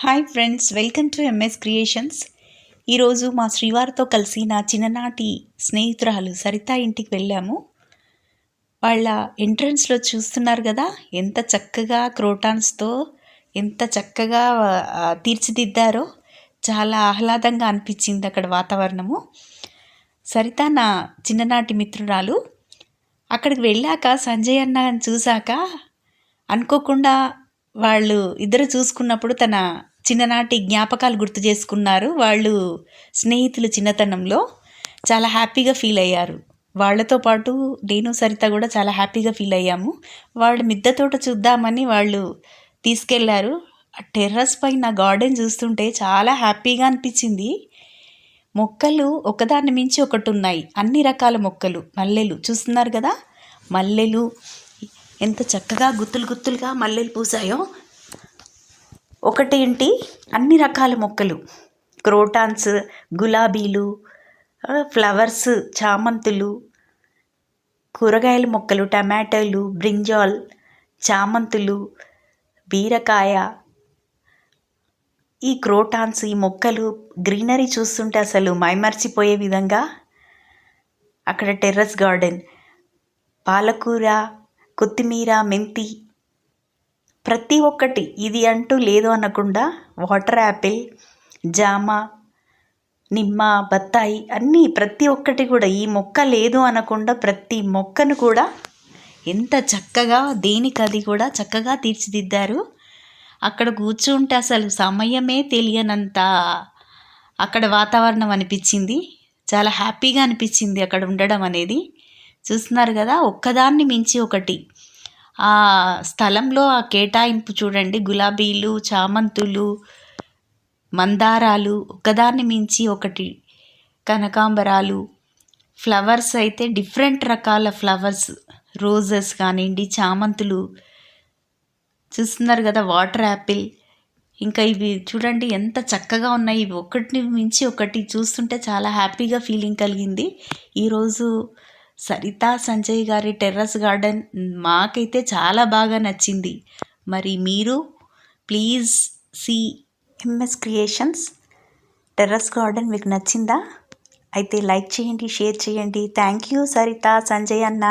Hi friends, welcome to MS creations. ఈరోజు మా శ్రీవారితో కలిసి నా చిన్ననాటి స్నేహితురాలు సరిత ఇంటికి వెళ్ళాము. వాళ్ళ ఎంట్రన్స్లో చూస్తున్నారు కదా, ఎంత చక్కగా క్రోటాన్స్తో ఎంత చక్కగా తీర్చిదిద్దారో. చాలా ఆహ్లాదంగా అనిపించింది అక్కడ వాతావరణము. సరిత నా చిన్ననాటి మిత్రురాలు. అక్కడికి వెళ్ళాక సంజయ్ అన్న చూశాక అనుకోకుండా వాళ్ళు ఇద్దరు చూసుకున్నప్పుడు తన చిన్ననాటి జ్ఞాపకాలు గుర్తు చేసుకున్నారు. వాళ్ళు స్నేహితులు చిన్నతనంలో చాలా హ్యాపీగా ఫీల్ అయ్యారు. వాళ్ళతో పాటు నేను సరిత కూడా చాలా హ్యాపీగా ఫీల్ అయ్యాము. వాళ్ళు మిద్దె తోట చూద్దామని వాళ్ళు తీసుకెళ్లారు. ఆ టెర్రస్ పైన గార్డెన్ చూస్తుంటే చాలా హ్యాపీగా అనిపించింది. మొక్కలు ఒకదాన్ని మించి ఒకటి ఉన్నాయి. అన్ని రకాల మొక్కలు, మల్లెలు చూస్తున్నారు కదా, మల్లెలు ఎంత చక్కగా గుత్తులు గుత్తులుగా మల్లెలు పూసాయో. ఒకటేంటి, అన్ని రకాల మొక్కలు, క్రోటాన్స్, గులాబీలు, ఫ్లవర్స్, చామంతులు, కూరగాయల మొక్కలు, టమాటాలు, బ్రింజాల్, చామంతులు, బీరకాయ, ఈ క్రోటాన్స్, ఈ మొక్కలు గ్రీనరీ చూస్తుంటే అసలు మైమర్చిపోయే విధంగా అక్కడ టెర్రస్ గార్డెన్. పాలకూర, కొత్తిమీర, మెంతి, ప్రతి ఒక్కటి ఇది అంటూ లేదు అనకుండా వాటర్ యాపిల్, జామ, నిమ్మ, బత్తాయి అన్నీ ప్రతి ఒక్కటి కూడా ఈ మొక్క లేదు అనకుండా ప్రతి మొక్కను కూడా ఎంత చక్కగా దేనికది కూడా చక్కగా తీర్చిదిద్దారు. అక్కడ కూర్చుంటే అసలు సమయమే తెలియనంత అక్కడ వాతావరణం అనిపించింది. చాలా హ్యాపీగా అనిపించింది అక్కడ ఉండడం అనేది. చూస్తున్నారు కదా, ఒక్కదాన్ని మించి ఒకటి ఆ స్థలంలో ఆ కేటాయింపు చూడండి. గులాబీలు, చామంతులు, మందారాలు ఒకదాన్ని మించి ఒకటి, కనకాంబరాలు, ఫ్లవర్స్ అయితే డిఫరెంట్ రకాల ఫ్లవర్స్, రోజెస్ కానివ్వండి, చామంతులు చూస్తున్నారు కదా, వాటర్ యాపిల్, ఇంకా ఇవి చూడండి ఎంత చక్కగా ఉన్నాయి. ఇవి ఒకటిని మించి ఒకటి చూస్తుంటే చాలా హ్యాపీగా ఫీలింగ్ కలిగింది. ఈరోజు సరిత సంజయ్ గారి టెర్రస్ గార్డెన్ మాకైతే చాలా బాగా నచ్చింది. మరి మీరు please see MS creations terrace garden. మీకు నచ్చిందా? అయితే లైక్ చేయండి, షేర్ చేయండి. థ్యాంక్ యూ సరిత, సంజయ్ అన్న.